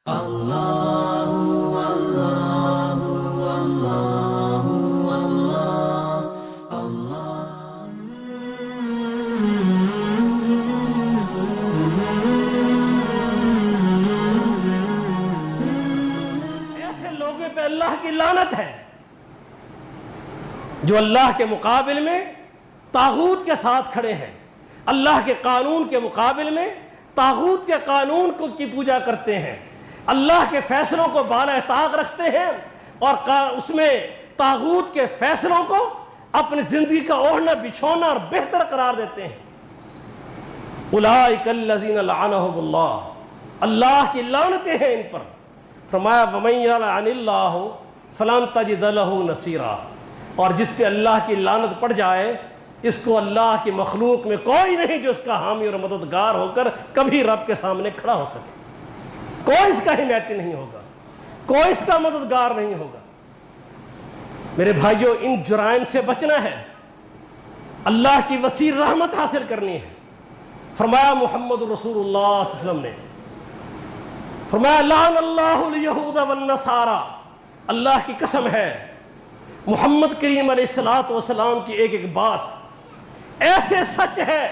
ایسے لوگوں پہ اللہ کی لعنت ہے جو اللہ کے مقابل میں طاغوت کے ساتھ کھڑے ہیں، اللہ کے قانون کے مقابل میں طاغوت کے قانون کی پوجا کرتے ہیں، اللہ کے فیصلوں کو بالا طاق رکھتے ہیں اور اس میں طاغوت کے فیصلوں کو اپنی زندگی کا اوڑھنا بچھونا اور بہتر قرار دیتے ہیں۔ اولئک الذین لعنہم اللہ، اللہ کی لعنتیں ہیں ان پر۔ فرمایا وَمَن یلعن اللہ فلن تجد لہ نصیرا، اور جس پہ اللہ کی لعنت پڑ جائے اس کو اللہ کی مخلوق میں کوئی نہیں جو اس کا حامی اور مددگار ہو کر کبھی رب کے سامنے کھڑا ہو سکے، کوئی اس کا حمایتی نہیں ہوگا، کوئی اس کا مددگار نہیں ہوگا۔ میرے بھائیوں، ان جرائم سے بچنا ہے، اللہ کی وسیع رحمت حاصل کرنی ہے۔ فرمایا محمد رسول اللہ صلی اللہ علیہ وسلم نے فرمایا لعن اللہ الیہود والنصارى، اللہ کی قسم ہے محمد کریم علیہ السلام کی ایک ایک بات ایسے سچ ہے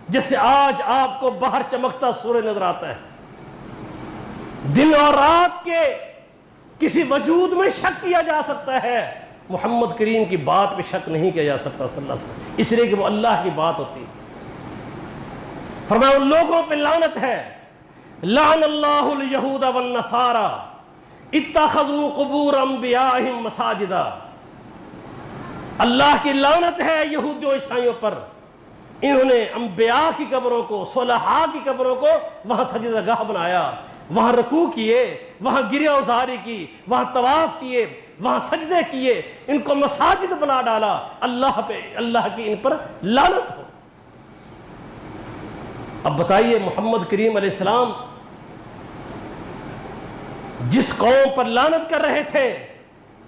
جس سے آج آپ کو باہر چمکتا سورج نظر آتا ہے۔ دن اور رات کے کسی وجود میں شک کیا جا سکتا ہے، محمد کریم کی بات پہ شک نہیں کیا جا سکتا صلی اللہ علیہ وسلم، اس لیے کہ وہ اللہ کی بات ہوتی ہے۔ فرمایا ان لوگوں پہ لعنت ہے، لعن اللہ الیہود والنصارى اتخذوا قبور انبیائہم مساجدا، اللہ کی لعنت ہے یہود و عیسائیوں پر، انہوں نے انبیاء کی قبروں کو، صلحاء کی قبروں کو وہاں سجدہ گاہ بنایا، وہاں رکوع کیے، وہاں گریہ ازاری کی، وہاں طواف کیے، وہاں سجدے کیے، ان کو مساجد بنا ڈالا۔ اللہ کی ان پر لعنت ہو۔ اب بتائیے محمد کریم علیہ السلام جس قوم پر لعنت کر رہے تھے،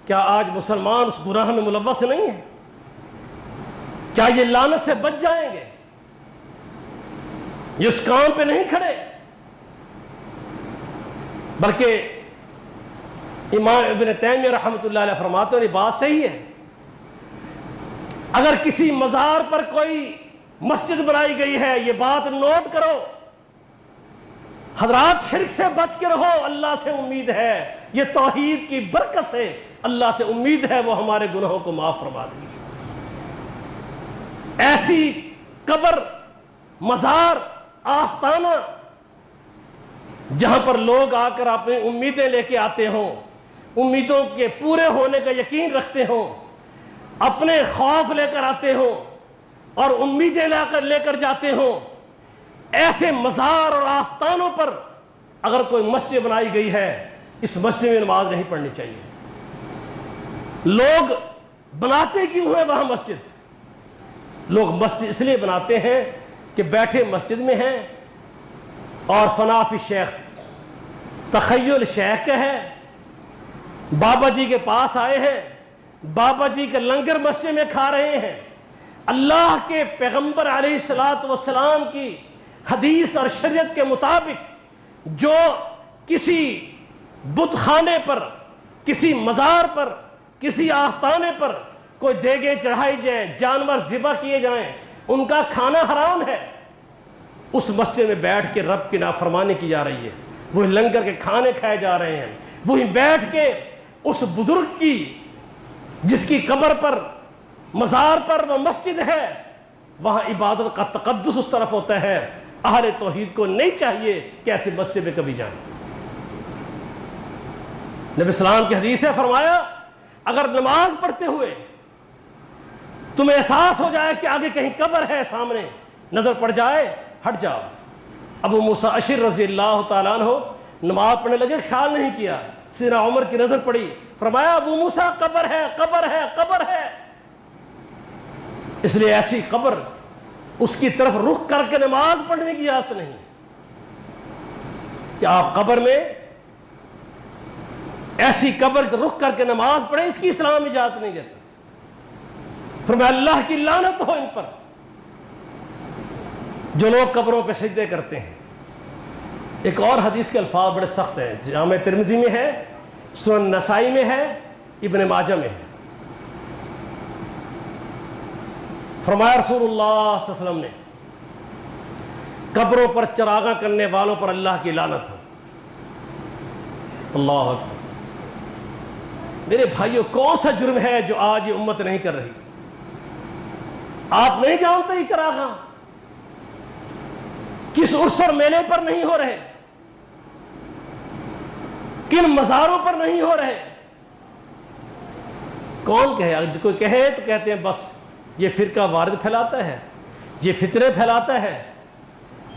کیا آج مسلمان اس گناہ میں ملوث نہیں ہیں؟ کیا یہ لعنت سے بچ جائیں گے؟ یہ اس کام پہ نہیں کھڑے؟ بلکہ امام ابن تیمیہ رحمۃ اللہ علیہ فرماتے ہیں، یہ بات صحیح ہے، اگر کسی مزار پر کوئی مسجد بنائی گئی ہے، یہ بات نوٹ کرو حضرات، شرک سے بچ کے رہو، اللہ سے امید ہے، یہ توحید کی برکت سے اللہ سے امید ہے وہ ہمارے گناہوں کو معاف فرما دے گی۔ ایسی قبر، مزار، آستانہ جہاں پر لوگ آ کر اپنی امیدیں لے کے آتے ہوں، امیدوں کے پورے ہونے کا یقین رکھتے ہوں، اپنے خوف لے کر آتے ہوں اور امیدیں لے کر جاتے ہوں، ایسے مزار اور آستانوں پر اگر کوئی مسجد بنائی گئی ہے، اس مسجد میں نماز نہیں پڑھنی چاہیے۔ لوگ بناتے کیوں ہیں وہاں مسجد؟ لوگ مسجد اس لیے بناتے ہیں کہ بیٹھے مسجد میں ہیں اور فنا فی شیخ، تخیل شیخ کا ہے، بابا جی کے پاس آئے ہیں، بابا جی کا لنگر مسجد میں کھا رہے ہیں۔ اللہ کے پیغمبر علیہ السلام کی حدیث اور شریعت کے مطابق جو کسی بت خانے پر، کسی مزار پر، کسی آستانے پر کوئی دیگیں چڑھائی جائیں، جانور ذبح کیے جائیں، ان کا کھانا حرام ہے، اس مسجد میں بیٹھ کے رب کی نافرمانی کی جا رہی ہے، وہی لنگر کے کھانے کھائے جا رہے ہیں، وہی بیٹھ کے اس بزرگ کی جس کی قبر پر، مزار پر وہ مسجد ہے، وہاں عبادت کا تقدس اس طرف ہوتا ہے۔ اہل توحید کو نہیں چاہیے کہ ایسی مسجد میں کبھی جائیں۔ نبی اسلام کی حدیث ہے، فرمایا اگر نماز پڑھتے ہوئے تمہیں احساس ہو جائے کہ آگے کہیں قبر ہے، سامنے نظر پڑ جائے، ہٹ جاؤ۔ ابو موسیٰ اشعری رضی اللہ تعالیٰ عنہ نماز پڑھنے لگے، خیال نہیں کیا، سیدنا عمر کی نظر پڑی، فرمایا ابو موسیٰ قبر ہے، قبر ہے، قبر ہے۔ اس لیے ایسی قبر، اس کی طرف رخ کر کے نماز پڑھنے کی اجازت نہیں کہ آپ قبر میں ایسی قبر رخ کر کے نماز پڑھیں، اس کی اسلام اجازت نہیں دیتا۔ فرمایا اللہ کی لعنت ہو ان پر جو لوگ قبروں پہ سجدے کرتے ہیں۔ ایک اور حدیث کے الفاظ بڑے سخت ہیں، جامع ترمذی میں ہے، سنن نسائی میں ہے، ابن ماجہ میں ہے۔ فرمایا رسول اللہ صلی اللہ علیہ وسلم نے، قبروں پر چراغاں کرنے والوں پر اللہ کی لعنت ہو۔ اللہ اکبر۔ میرے بھائیوں، کون سا جرم ہے جو آج یہ امت نہیں کر رہی؟ آپ نہیں جانتے یہ چراغاں کس عرس اور میلے پر نہیں ہو رہے، کن مزاروں پر نہیں ہو رہے؟ کون کہے؟ اگر کوئی کہے تو کہتے ہیں بس یہ فرقہ وارد پھیلاتا ہے، یہ فتنے پھیلاتا ہے۔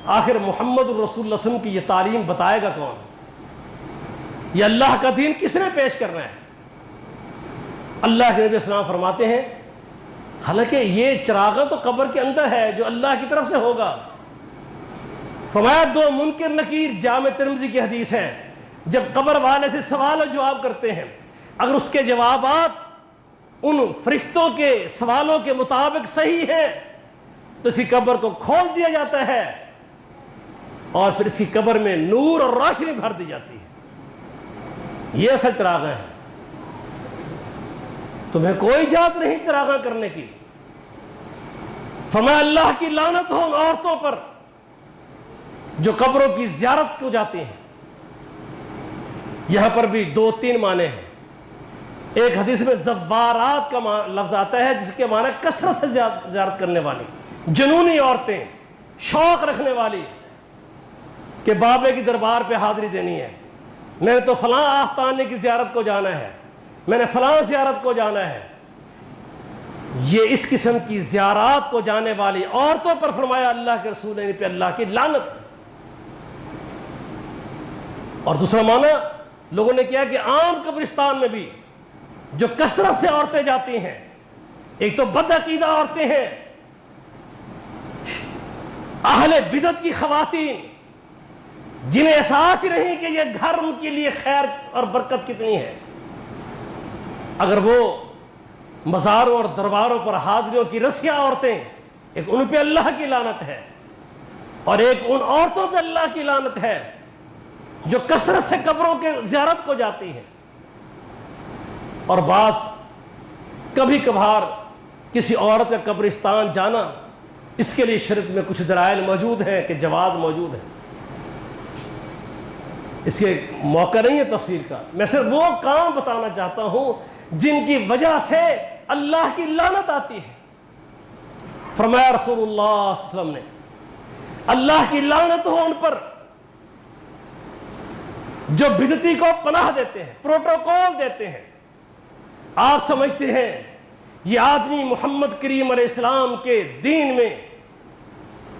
آخر محمد الرسول اللہ صلی اللہ علیہ وسلم کی یہ تعلیم بتائے گا کون؟ یہ اللہ کا دین کس نے پیش کرنا ہے؟ اللہ کے نبی اسلام فرماتے ہیں حالانکہ یہ چراغاں تو قبر کے اندر ہے جو اللہ کی طرف سے ہوگا۔ فرمایا دو منکر نکیر، جامع ترمذی کی حدیث ہے، جب قبر والے سے سوال و جواب کرتے ہیں، اگر اس کے جوابات ان فرشتوں کے سوالوں کے مطابق صحیح ہیں تو اسی قبر کو کھول دیا جاتا ہے اور پھر اس کی قبر میں نور اور روشنی بھر دی جاتی ہے۔ یہ اصل چراغاں ہیں۔ تمہیں کوئی اجازت نہیں چراغاں کرنے کی۔ فرمایا اللہ کی لعنت ہو عورتوں پر جو قبروں کی زیارت کو جاتی ہیں۔ یہاں پر بھی دو تین معنی ہیں۔ ایک حدیث میں زوارات کا لفظ آتا ہے جس کے معنی کثرت سے زیارت کرنے والی، جنونی عورتیں، شوق رکھنے والی کہ بابے کی دربار پہ حاضری دینی ہے، میں نے تو فلاں آستانے کی زیارت کو جانا ہے، میں نے فلاں زیارت کو جانا ہے۔ یہ اس قسم کی زیارات کو جانے والی عورتوں پر فرمایا اللہ کے رسول نے پہ اللہ کی لعنت ہے۔ اور دوسرا معنی لوگوں نے کیا کہ عام قبرستان میں بھی جو کثرت سے عورتیں جاتی ہیں، ایک تو بد عقیدہ عورتیں ہیں، اہل بدعت کی خواتین جنہیں احساس ہی نہیں کہ یہ گھر ان کے لیے خیر اور برکت کتنی ہے، اگر وہ مزاروں اور درباروں پر حاضریوں کی رسیاں عورتیں، ایک ان پہ اللہ کی لعنت ہے اور ایک ان عورتوں پہ اللہ کی لعنت ہے جو کثرت سے قبروں کے زیارت کو جاتی ہیں۔ اور بعض کبھی کبھار کسی عورت کا قبرستان جانا، اس کے لیے شریعت میں کچھ دلائل موجود ہیں کہ جواز موجود ہے، اس کے موقع نہیں ہے تفصیل کا، میں صرف وہ کام بتانا چاہتا ہوں جن کی وجہ سے اللہ کی لعنت آتی ہے۔ فرمایا رسول اللہ صلی اللہ علیہ وسلم نے اللہ کی لعنت ہو ان پر جو بدعتی کو پناہ دیتے ہیں، پروٹوکول دیتے ہیں۔ آپ سمجھتے ہیں یہ آدمی محمد کریم علیہ السلام کے دین میں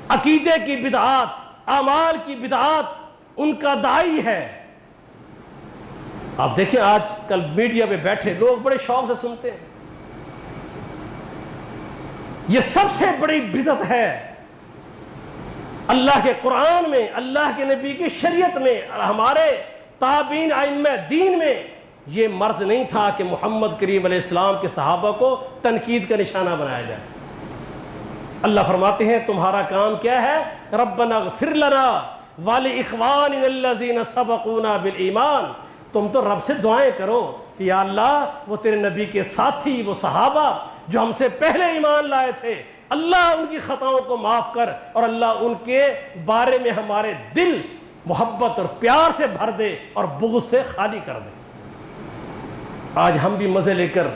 عقیدے کی بدعات، اعمال کی بدعات ان کا داعی ہے۔ آپ دیکھیں آج کل میڈیا پہ بیٹھے لوگ بڑے شوق سے سنتے ہیں۔ یہ سب سے بڑی بدعت ہے اللہ کے قرآن میں، اللہ کے نبی کی شریعت میں، ہمارے تابعین ائمہ دین میں یہ مرض نہیں تھا کہ محمد کریم علیہ السلام کے صحابہ کو تنقید کا نشانہ بنایا جائے۔ اللہ فرماتے ہیں تمہارا کام کیا ہے؟ ربنا اغفر لنا ولاخواننا الذین سبقونا بالایمان۔ تم تو رب سے دعائیں کرو کہ یا اللہ وہ تیرے نبی کے ساتھی، وہ صحابہ جو ہم سے پہلے ایمان لائے تھے، اللہ ان کی خطاؤں کو معاف کر اور اللہ ان کے بارے میں ہمارے دل محبت اور پیار سے بھر دے اور بغض سے خالی کر دے۔ آج ہم بھی مزے لے کر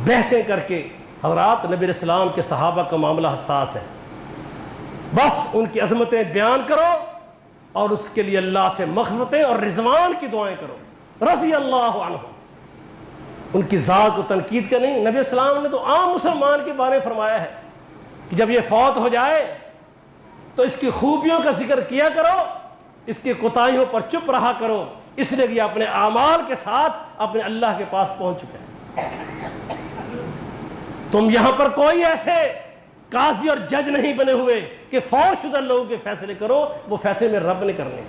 بحثیں کر کے، حضرات نبی علیہ السلام کے صحابہ کا معاملہ حساس ہے، بس ان کی عظمتیں بیان کرو اور اس کے لیے اللہ سے مغفرتیں اور رضوان کی دعائیں کرو، رضی اللہ عنہ۔ ان کی ذات کو تنقید کا نہیں۔ نبی علیہ السلام نے تو عام مسلمان کے بارے میں فرمایا ہے کہ جب یہ فوت ہو جائے تو اس کی خوبیوں کا ذکر کیا کرو، اس کی کوتاہیوں پر چپ رہا کرو، اس لیے کہ یہ اپنے اعمال کے ساتھ اپنے اللہ کے پاس پہنچ چکے ہیں۔ تم یہاں پر کوئی ایسے قاضی اور جج نہیں بنے ہوئے کہ فوت شدہ لوگوں کے فیصلے کرو، وہ فیصلے میں رب نے کرنے۔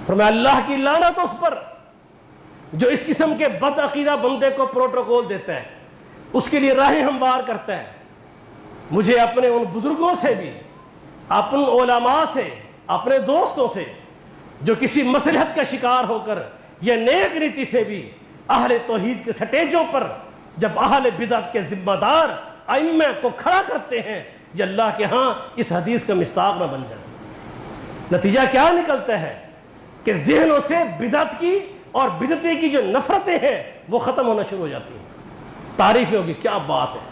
فرمایا اللہ کی لعنت اس پر جو اس قسم کے بد عقیدہ بندے کو پروٹوکول دیتا ہے، اس کے لیے راہیں ہموار کرتا ہے۔ مجھے اپنے ان بزرگوں سے بھی، اپنے علماء سے، اپنے دوستوں سے جو کسی مصلحت کا شکار ہو کر یا نیک نیتی سے بھی اہل توحید کے سٹیجوں پر جب اہل بدعت کے ذمہ دار ائمہ کو کھڑا کرتے ہیں، یہ اللہ کے ہاں اس حدیث کا مصداق نہ بن جائے۔ نتیجہ کیا نکلتا ہے کہ ذہنوں سے بدعت کی اور بدعتی کی جو نفرتیں ہیں وہ ختم ہونا شروع ہو جاتی ہیں۔ تعریفیں ہوگی، کیا بات ہے،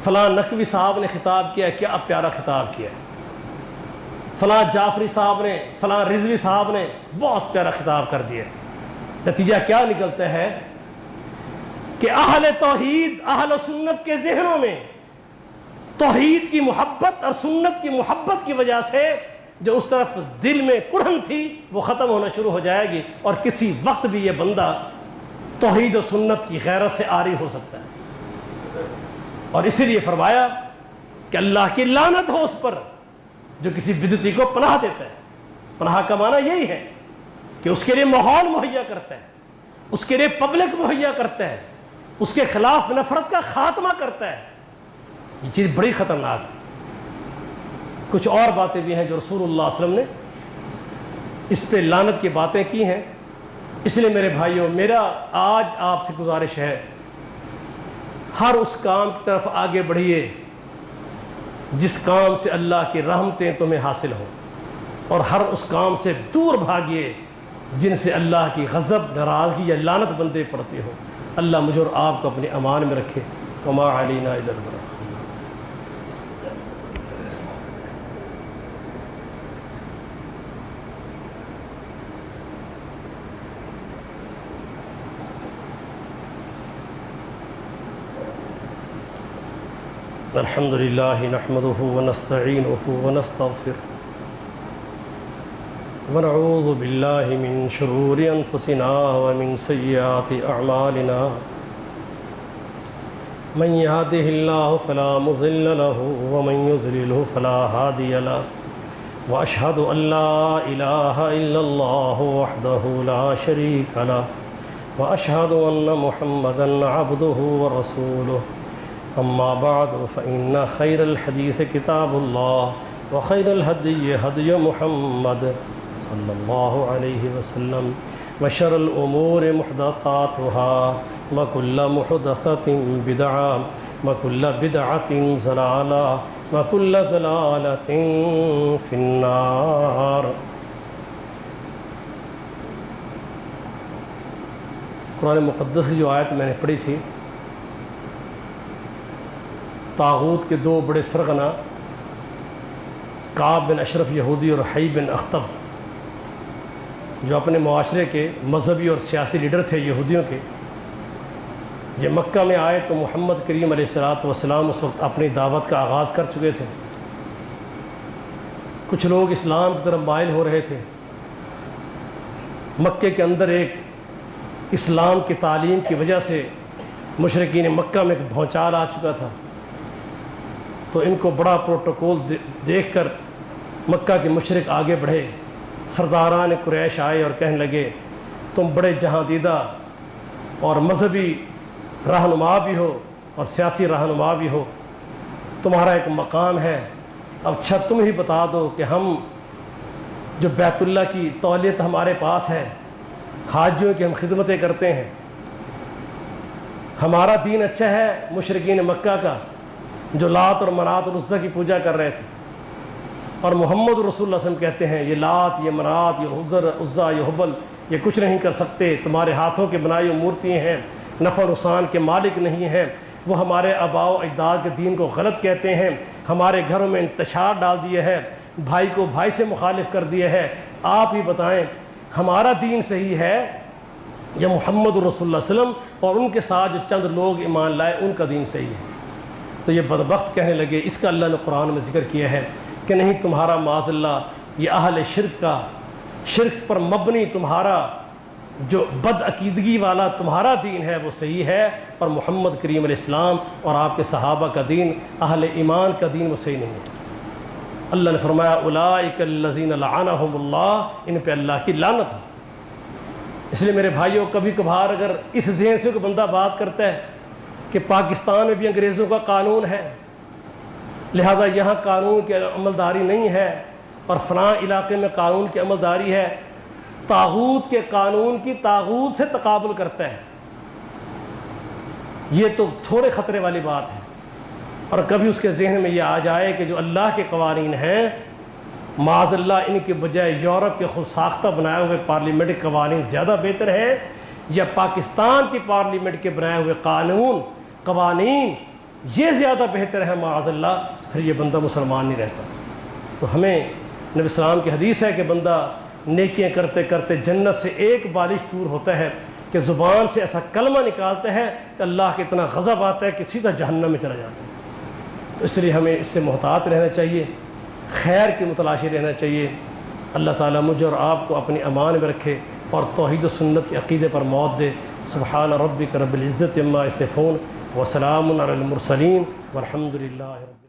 فلاں نقوی صاحب نے خطاب کیا، کیا پیارا خطاب کیا ہے، فلاں جعفری صاحب نے، فلاں رضوی صاحب نے بہت پیارا خطاب کر دیا۔ نتیجہ کیا نکلتا ہے کہ اہل توحید، اہل سنت کے ذہنوں میں توحید کی محبت اور سنت کی محبت کی وجہ سے جو اس طرف دل میں کڑھن تھی وہ ختم ہونا شروع ہو جائے گی، اور کسی وقت بھی یہ بندہ توحید و سنت کی غیرت سے عاری ہو سکتا ہے۔ اور اسی لیے فرمایا کہ اللہ کی لعنت ہو اس پر جو کسی بدعتی کو پناہ دیتا ہے۔ پناہ کا معنی یہی ہے کہ اس کے لیے ماحول مہیا کرتا ہے، اس کے لیے پبلک مہیا کرتا ہے، اس کے خلاف نفرت کا خاتمہ کرتا ہے۔ یہ چیز بڑی خطرناک ہے۔ کچھ اور باتیں بھی ہیں جو رسول اللہ صلی اللہ علیہ وسلم نے اس پہ لعنت کی باتیں کی ہیں۔ اس لیے میرے بھائیوں، میرا آج آپ سے گزارش ہے، ہر اس کام کی طرف آگے بڑھیے جس کام سے اللہ کی رحمتیں تمہیں حاصل ہوں، اور ہر اس کام سے دور بھاگیے جن سے اللہ کی غضب، ناراضگی یا لعنت بندے پڑتے ہو۔ اللہ مجھے اور آپ کو اپنے امان میں رکھے۔ وما علینا الا البلاغ۔ الحمد لله نحمده ونستعينه ونستغفره ونعوذ بالله من شرور أنفسنا ومن سيئات أعمالنا، من يهده الله فلا مضل له ومن يضلله فلا هادي له، وأشهد أن لا إله إلا الله وحده لا شريك له، وأشهد أن محمدا عبده ورسوله۔ أما بعد فإن خير الحديث كتاب الله، وخير الهدي هدي محمد صلى الله عليه وسلم، وشر الأمور محدثاتها، وكل محدثة بدعة، وكل بدعة ضلالة، وكل ضلالة في النار۔ قرآن مقدس کی جو آیت میں نے پڑھی تھی، طاغوت کے دو بڑے سرغنہ کعب بن اشرف یہودی اور حی بن اخطب، جو اپنے معاشرے کے مذہبی اور سیاسی لیڈر تھے یہودیوں کے، یہ مکہ میں آئے تو محمد کریم علیہ الصلوۃ والسلام اس وقت اپنی دعوت کا آغاز کر چکے تھے۔ کچھ لوگ اسلام کی طرف مائل ہو رہے تھے۔ مکے کے اندر ایک اسلام کی تعلیم کی وجہ سے مشرکین مکہ میں ایک بھونچال آ چکا تھا، تو ان کو بڑا پروٹوکول دیکھ کر مکہ کے مشرک آگے بڑھے۔ سرداران قریش آئے اور کہنے لگے، تم بڑے جہاں دیدہ اور مذہبی رہنما بھی ہو اور سیاسی رہنما بھی ہو، تمہارا ایک مقام ہے، اب اچھا تم ہی بتا دو کہ ہم جو بیت اللہ کی تولیت ہمارے پاس ہے، حاجیوں کی ہم خدمتیں کرتے ہیں، ہمارا دین اچھا ہے مشرکین مکہ کا جو لات اور منات اور عزا کی پوجا کر رہے تھے، اور محمد رسول اللہ صلی اللہ علیہ وسلم کہتے ہیں یہ لات، یہ منات، یہ عزا، یہ حبل، یہ کچھ نہیں کر سکتے، تمہارے ہاتھوں کے بنائی ہوئی مورتیاں ہیں، نفع و نقصان کے مالک نہیں ہیں، وہ ہمارے آباء و اجداد کے دین کو غلط کہتے ہیں، ہمارے گھروں میں انتشار ڈال دیے ہے، بھائی کو بھائی سے مخالف کر دیے ہے، آپ ہی بتائیں ہمارا دین صحیح ہے یا محمد رسول اللہ صلی اللہ علیہ وسلم اور ان کے ساتھ جو چند لوگ ایمان لائے ان کا دین صحیح ہے؟ تو یہ بدبخت کہنے لگے، اس کا اللہ نے قرآن میں ذکر کیا ہے کہ نہیں، تمہارا معاذ اللہ یہ اہل شرک کا، شرک پر مبنی تمہارا جو بد عقیدگی والا تمہارا دین ہے وہ صحیح ہے، اور محمد کریم علیہ السلام اور آپ کے صحابہ کا دین، اہل ایمان کا دین وہ صحیح نہیں ہے۔ اللہ نے فرمایا اولئک الذین لعنہم اللہ، ان پہ اللہ کی لعنت ہے۔ اس لیے میرے بھائیوں، کبھی کبھار اگر اس ذہن سے کوئی بندہ بات کرتا ہے کہ پاکستان میں بھی انگریزوں کا قانون ہے، لہذا یہاں قانون کی عملداری نہیں ہے، اور فلاں علاقے میں قانون کی عمل داری ہے، طاغوت کے قانون کی طاغوت سے تقابل کرتا ہے، یہ تو تھوڑے خطرے والی بات ہے۔ اور کبھی اس کے ذہن میں یہ آ جائے کہ جو اللہ کے قوانین ہیں، معاذ اللہ ان کے بجائے یورپ کے خود ساختہ بنائے ہوئے پارلیمنٹ کے قوانین زیادہ بہتر ہیں، یا پاکستان کی پارلیمنٹ کے بنائے ہوئے قوانین یہ زیادہ بہتر ہے معاذ اللہ، پھر یہ بندہ مسلمان نہیں رہتا۔ تو ہمیں نبی السلام کی حدیث ہے کہ بندہ نیکیاں کرتے کرتے جنت سے ایک بالش دور ہوتا ہے، کہ زبان سے ایسا کلمہ نکالتا ہے کہ اللہ کے اتنا غضب آتا ہے کہ سیدھا جہنم میں چلا جاتا ہے۔ تو اس لیے ہمیں اس سے محتاط رہنا چاہیے، خیر کی متلاشی رہنا چاہیے۔ اللہ تعالیٰ مجھے اور آپ کو اپنی امان میں رکھے اور توحید و سنت کے عقیدے پر موت دے۔ سبحان ربک رب العزت عما یصفون وسلام علی المرسلین والحمد للہ رب